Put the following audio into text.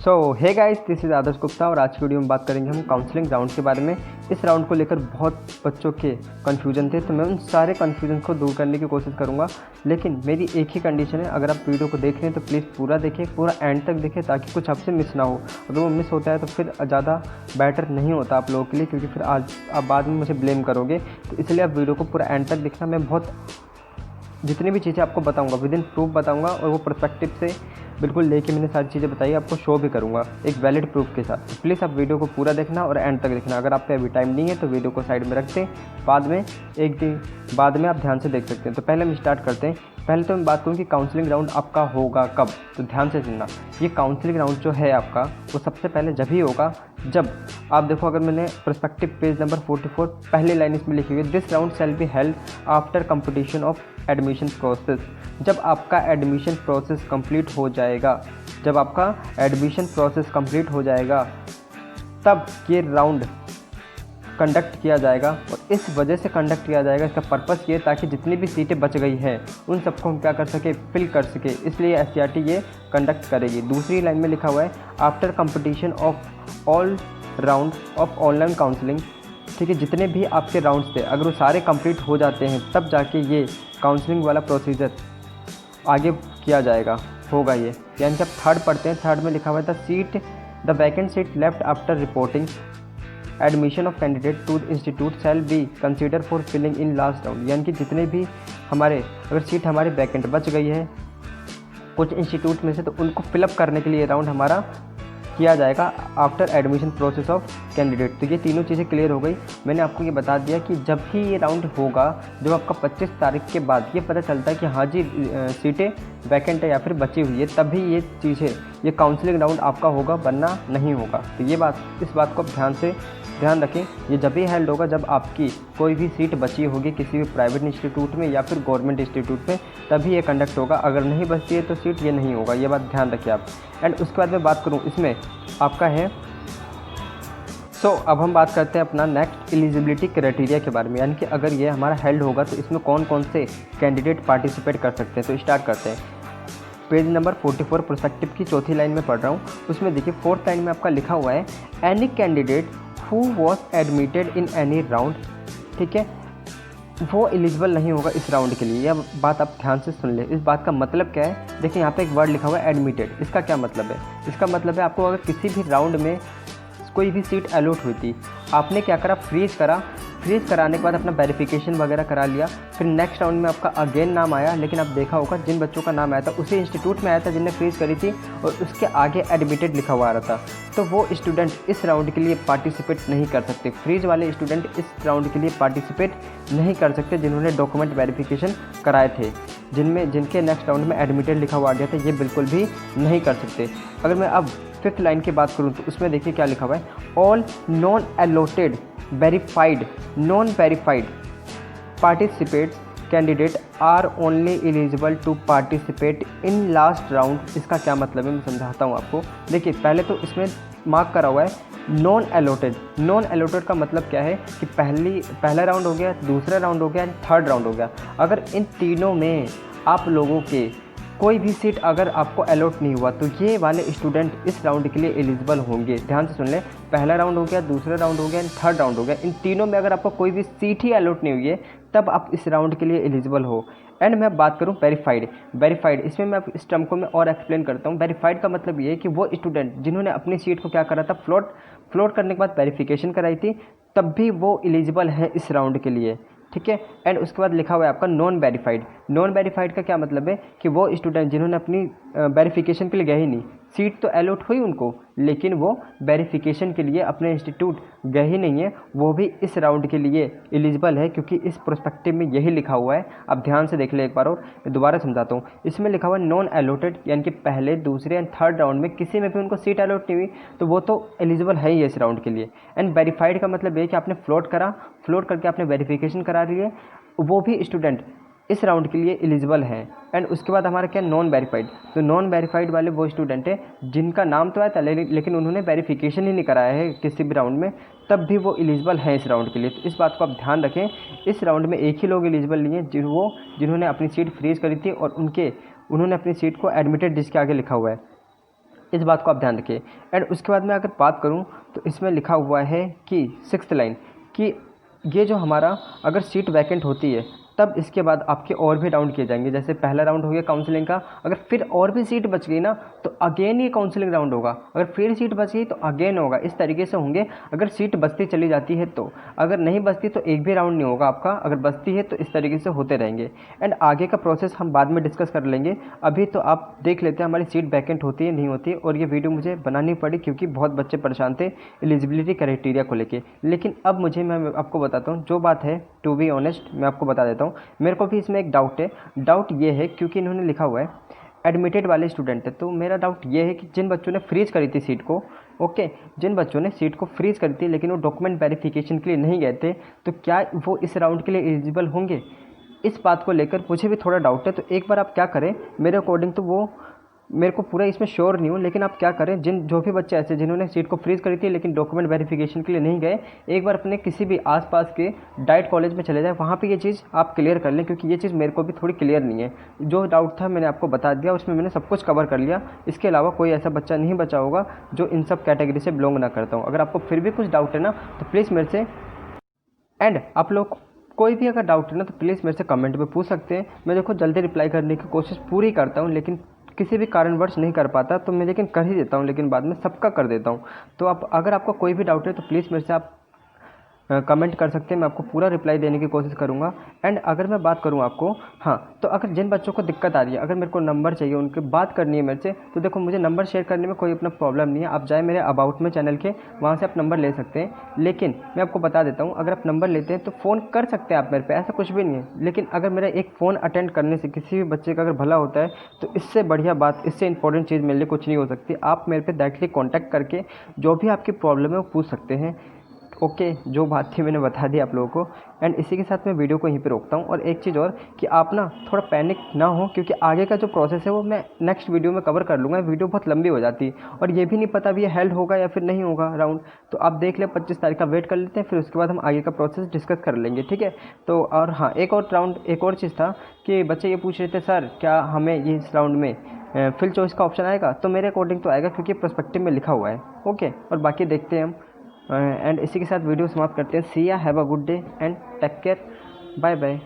Hey guys, this is आदर्श गुप्ता और आज की वीडियो में बात करेंगे हम काउंसलिंग राउंड के बारे में। इस राउंड को लेकर बहुत बच्चों के कन्फ्यूजन थे, तो मैं उन सारे कन्फ्यूजन को दूर करने की कोशिश करूंगा। लेकिन मेरी एक ही कंडीशन है, अगर आप वीडियो को देख रहे हैं तो प्लीज़ पूरा देखें, पूरा एंड तक देखें ताकि कुछ आपसे मिस ना हो। अगर वो मिस होता है तो फिर ज़्यादा बेटर नहीं होता आप लोगों के लिए, क्योंकि फिर आज आप बाद में मुझे ब्लेम करोगे। तो इसलिए आप वीडियो को पूरा एंड तक देखना। मैं बहुत जितनी भी चीज़ें आपको बताऊंगा विद इन प्रूफ बताऊंगा, और वो पर्सपेक्टिव से बिल्कुल लेके मैंने सारी चीज़ें बताई आपको शो भी करूंगा एक वैलिड प्रूफ के साथ। तो प्लीज़ आप वीडियो को पूरा देखना और एंड तक देखना। अगर आप पे अभी टाइम नहीं है तो वीडियो को साइड में रख दें, बाद में एक दिन बाद में आप ध्यान से देख सकते हैं। तो पहले हम स्टार्ट करते हैं। पहले तो मैं बात करूँ कि काउंसलिंग राउंड आपका होगा कब, तो ध्यान से सुनना। ये काउंसलिंग राउंड जो है आपका, वो सबसे पहले जब ही होगा जब आप देखो, अगर मैंने पर्सपेक्टिव पेज नंबर 44 पहली लाइन इसमें लिखी हुई है, this round shall be held after completion of admission process. जब आपका एडमिशन प्रोसेस कंप्लीट हो जाएगा, जब आपका एडमिशन प्रोसेस कंप्लीट हो जाएगा तब ये राउंड कंडक्ट किया जाएगा। और इस वजह से कंडक्ट किया जाएगा, इसका पर्पस ये ताकि जितनी भी सीटें बच गई हैं उन सबको हम क्या कर सके, फिल कर सके। इसलिए एससीईआरटी ये कंडक्ट करेगी। दूसरी लाइन में लिखा हुआ है after competition of all round of online counselling. ठीक है, जितने भी आपके राउंड्स थे अगर वो सारे कंप्लीट हो जाते हैं तब जाके ये काउंसलिंग वाला प्रोसीजर आगे किया जाएगा, होगा ये। यानी कि आप थर्ड पढ़ते हैं, थर्ड में लिखा हुआ था the vacant seat left after reporting admission of candidate to institute shall be consider for filling in last round. यानी कि जितने भी हमारे अगर सीट हमारी वैकेंट बच गई है कुछ इंस्टीट्यूट में से, तो उनको फिलअप करने के लिए राउंड हमारा किया जाएगा after admission process of candidate. तो ये तीनों चीज़ें क्लियर हो गई। मैंने आपको ये बता दिया कि जब भी ये राउंड होगा, जब आपका 25 तारीख के बाद ये पता चलता है कि हाँ जी सीटें वैकेंट है या फिर बची हुई है, तभी ये चीज़ें ये काउंसलिंग राउंड आपका होगा, वरना नहीं होगा। तो ये बात, इस बात को आप ध्यान रखें। ये जब भी हेल्ड होगा जब आपकी कोई भी सीट बची होगी किसी भी प्राइवेट इंस्टीट्यूट में या फिर गवर्नमेंट इंस्टीट्यूट में, तभी ये कंडक्ट होगा। अगर नहीं बचती है तो सीट ये नहीं होगा, ये बात ध्यान रखिए आप। एंड उसके बाद मैं बात करूँ इसमें आपका है। अब हम बात करते हैं अपना नेक्स्ट एलिजिबिलिटी क्राइटेरिया के बारे में। यानी कि अगर ये हमारा हेल्ड होगा तो इसमें कौन कौन से कैंडिडेट पार्टिसिपेट कर सकते हैं। तो स्टार्ट करते हैं। पेज नंबर 44 प्रोस्पेक्टिव की चौथी लाइन में पढ़ रहा हूँ। उसमें देखिए फोर्थ लाइन में आपका लिखा हुआ है any candidate who was admitted in any round. ठीक है, वो एलिजिबल नहीं होगा इस राउंड के लिए। यह बात आप ध्यान से सुन ले। इस बात का मतलब क्या है, देखिए यहाँ पे एक वर्ड लिखा हुआ है एडमिटेड। इसका क्या मतलब है? इसका मतलब है आपको अगर किसी भी राउंड में कोई भी सीट अलॉट हुई थी, आपने क्या करा, फ्रीज कराने के बाद अपना वेरिफिकेशन वगैरह करा लिया। फिर नेक्स्ट राउंड में आपका अगेन नाम आया, लेकिन आप देखा होगा जिन बच्चों का नाम आया था उसी इंस्टीट्यूट में आया था जिनने फ्रीज करी थी, और उसके आगे एडमिटेड लिखा हुआ आ रहा था, तो वो स्टूडेंट इस राउंड के लिए पार्टिसिपेट नहीं कर सकते। फ्रीज वाले स्टूडेंट इस राउंड के लिए पार्टिसिपेट नहीं कर सकते जिन्होंने डॉक्यूमेंट वेरिफिकेशन कराए थे, जिनके नेक्स्ट राउंड में एडमिटेड लिखा हुआ आ गया था, ये बिल्कुल भी नहीं कर सकते। अगर मैं अब फिफ्थ लाइन की बात करूँ तो उसमें देखिए क्या लिखा हुआ है, all non allotted non verified participate candidate are only eligible to participate in last round. इसका क्या मतलब है मैं समझाता हूँ आपको। देखिए पहले तो इसमें मार्क करा हुआ है नॉन एलोटेड का मतलब क्या है कि पहला राउंड हो गया, दूसरा राउंड हो गया, थर्ड राउंड हो गया। अगर इन तीनों में आप लोगों के कोई भी सीट अगर आपको अलॉट नहीं हुआ तो ये वाले स्टूडेंट इस राउंड के लिए एलिजिबल होंगे। ध्यान से सुन लें, पहला राउंड हो गया, दूसरा राउंड हो गया, थर्ड राउंड हो गया। इन तीनों में अगर आपको कोई भी सीट ही अलॉट नहीं हुई है तब आप इस राउंड के लिए एलिजिबल हो। एंड मैं बात करूं वेरीफाइड, इसमें मैं इस टर्म को मैं और एक्सप्लेन करता हूं। वेरीफाइड का मतलब ये है कि वो स्टूडेंट जिन्होंने अपनी सीट को क्या करा था, फ्लोट करने के बाद वेरिफिकेशन कराई थी, तब भी वो एलिजिबल है इस राउंड के लिए। ठीक है। एंड उसके बाद लिखा हुआ है आपका नॉन वेरीफाइड का क्या मतलब है कि वो स्टूडेंट जिन्होंने अपनी वेरिफिकेशन के लिए गए ही नहीं, सीट तो अलॉट हुई उनको, लेकिन वो वेरिफिकेशन के लिए अपने इंस्टीट्यूट गए ही नहीं है, वो भी इस राउंड के लिए एलिजिबल है, क्योंकि इस प्रोस्पेक्टिव में यही लिखा हुआ है। आप ध्यान से देख ले एक बार और, मैं दोबारा समझाता हूँ। इसमें लिखा हुआ है नॉन अलॉटेड, यानी कि पहले, दूसरे एंड थर्ड राउंड में किसी में भी उनको सीट अलॉट नहीं हुई तो वो तो एलिजिबल है ही इस राउंड के लिए। एंड वेरीफाइड का मतलब ये कि आपने फ्लोट करके आपने वेरिफिकेशन करा लिए, वो भी स्टूडेंट इस राउंड के लिए एलिजिबल हैं। एंड उसके बाद हमारा क्या, नॉन वेरीफाइड। तो नॉन वेरीफाइड वाले वो स्टूडेंट है जिनका नाम तो आया था लेकिन उन्होंने वेरिफिकेशन ही नहीं कराया है किसी भी राउंड में, तब भी वो एलिजिबल हैं इस राउंड के लिए। तो इस बात को आप ध्यान रखें, इस राउंड में एक ही लोग एलिजिबल नहीं है, जिन्होंने अपनी सीट फ्रीज करी थी और उन्होंने अपनी सीट को एडमिटेड जिसके आगे लिखा हुआ है इस बात को आप ध्यान रखिए। एंड उसके बाद मैं अगर बात करूं तो इसमें लिखा हुआ है कि 6th लाइन कि ये जो हमारा अगर सीट वैकेंट होती है तब इसके बाद आपके और भी राउंड किए जाएंगे। जैसे पहला राउंड हो गया काउंसलिंग का, अगर फिर और भी सीट बच गई ना तो अगेन ये काउंसलिंग राउंड होगा, अगर फिर सीट बच गई तो अगेन होगा। इस तरीके से होंगे अगर सीट बचती चली जाती है तो, अगर नहीं बचती तो एक भी राउंड नहीं होगा आपका, अगर बचती है तो इस तरीके से होते रहेंगे। एंड आगे का प्रोसेस हम बाद में डिस्कस कर लेंगे। अभी तो आप देख लेते हैं हमारी सीट वैकेंट होती है नहीं होती है। और ये वीडियो मुझे बनानी पड़ी क्योंकि बहुत बच्चे परेशान थे एलिजिबिलिटी क्राइटेरिया को लेके। लेकिन अब मैं आपको बताता हूँ जो बात है, टू बी ऑनेस्ट मैं आपको बता देता हूँ। मेरे को भी इसमें एक डाउट है। डाउट ये है क्योंकि इन्होंने लिखा हुआ है एडमिटेड वाले स्टूडेंट है, तो मेरा डाउट ये है कि जिन बच्चों ने फ्रीज करी थी सीट को, ओके, जिन बच्चों ने सीट को फ्रीज करी थी लेकिन वो डॉक्यूमेंट वेरिफिकेशन के लिए नहीं गए थे, तो क्या वो इस राउंड के लिए एलिजिबल होंगे? इस बात को लेकर मुझे भी थोड़ा डाउट है। तो एक बार आप क्या करें, मेरे अकॉर्डिंग तो वो मेरे को पूरा इसमें श्योर नहीं हूँ, लेकिन आप क्या करें, जो भी बच्चे ऐसे जिन्होंने सीट को फ्रीज करी थी लेकिन डॉक्यूमेंट वेरिफिकेशन के लिए नहीं गए, एक बार अपने किसी भी आसपास के डाइट कॉलेज में चले जाए, वहाँ पे ये चीज़ आप क्लियर कर लें, क्योंकि ये चीज़ मेरे को भी थोड़ी क्लियर नहीं है। जो डाउट था मैंने आपको बता दिया, उसमें मैंने सब कुछ कवर कर लिया। इसके अलावा कोई ऐसा बच्चा नहीं बचा होगा जो इन सब कैटेगरी से बिलोंग ना करता हूँ। अगर आपको फिर भी कुछ डाउट है ना तो प्लीज़ मेरे से, एंड आप लोग कोई भी अगर डाउट है ना तो प्लीज़ मेरे से कमेंट में पूछ सकते हैं। मैं देखो जल्दी रिप्लाई करने की कोशिश पूरी करता हूँ, लेकिन किसी भी कारणवश नहीं कर पाता तो मैं लेकिन कर ही देता हूँ, लेकिन बाद में सबका कर देता हूँ। तो आप अगर आपको कोई भी डाउट है तो प्लीज़ मेरे से आप कमेंट कर सकते हैं, मैं आपको पूरा रिप्लाई देने की कोशिश करूँगा। एंड अगर मैं बात करूँ आपको, हाँ, तो अगर जिन बच्चों को दिक्कत आ रही है, अगर मेरे को नंबर चाहिए, उनकी बात करनी है मेरे से, तो देखो मुझे नंबर शेयर करने में कोई अपना प्रॉब्लम नहीं है। आप जाए मेरे अबाउट में चैनल के, वहाँ से आप नंबर ले सकते हैं। लेकिन मैं आपको बता देता हूँ, अगर आप नंबर लेते हैं तो फ़ोन कर सकते हैं आप मेरे पे, ऐसा कुछ भी नहीं है। लेकिन अगर मेरा एक फ़ोन अटेंड करने से किसी भी बच्चे का अगर भला होता है तो इससे बढ़िया बात, इससे इंपॉर्टेंट चीज़ मेरे लिए कुछ नहीं हो सकती। आप मेरे पे डायरेक्टली कॉन्टैक्ट करके जो भी आपकी प्रॉब्लम है वो पूछ सकते हैं। ओके, जो बात थी मैंने बता दी आप लोगों को। एंड इसी के साथ मैं वीडियो को यहीं पे रोकता हूँ। और एक चीज़ और कि आप ना थोड़ा पैनिक ना हो, क्योंकि आगे का जो प्रोसेस है वो मैं नेक्स्ट वीडियो में कवर कर लूँगा। वीडियो बहुत लंबी हो जाती है और ये भी नहीं पता भी ये हेल्ड होगा या फिर नहीं होगा राउंड। तो आप देख लें, 25 तारीख का वेट कर लेते हैं, फिर उसके बाद हम आगे का प्रोसेस डिस्कस कर लेंगे, ठीक है। तो और हाँ, एक और चीज़ था कि बच्चे ये पूछ रहे थे सर क्या हमें ये इस राउंड में फिल चॉइस का ऑप्शन आएगा? तो मेरे अकॉर्डिंग तो आएगा, क्योंकि पर्सपेक्टिव में लिखा हुआ है। ओके, और बाकी देखते हैं हम। एंड इसी के साथ वीडियो समाप्त करते हैं। See ya, have a good day and take care, bye bye.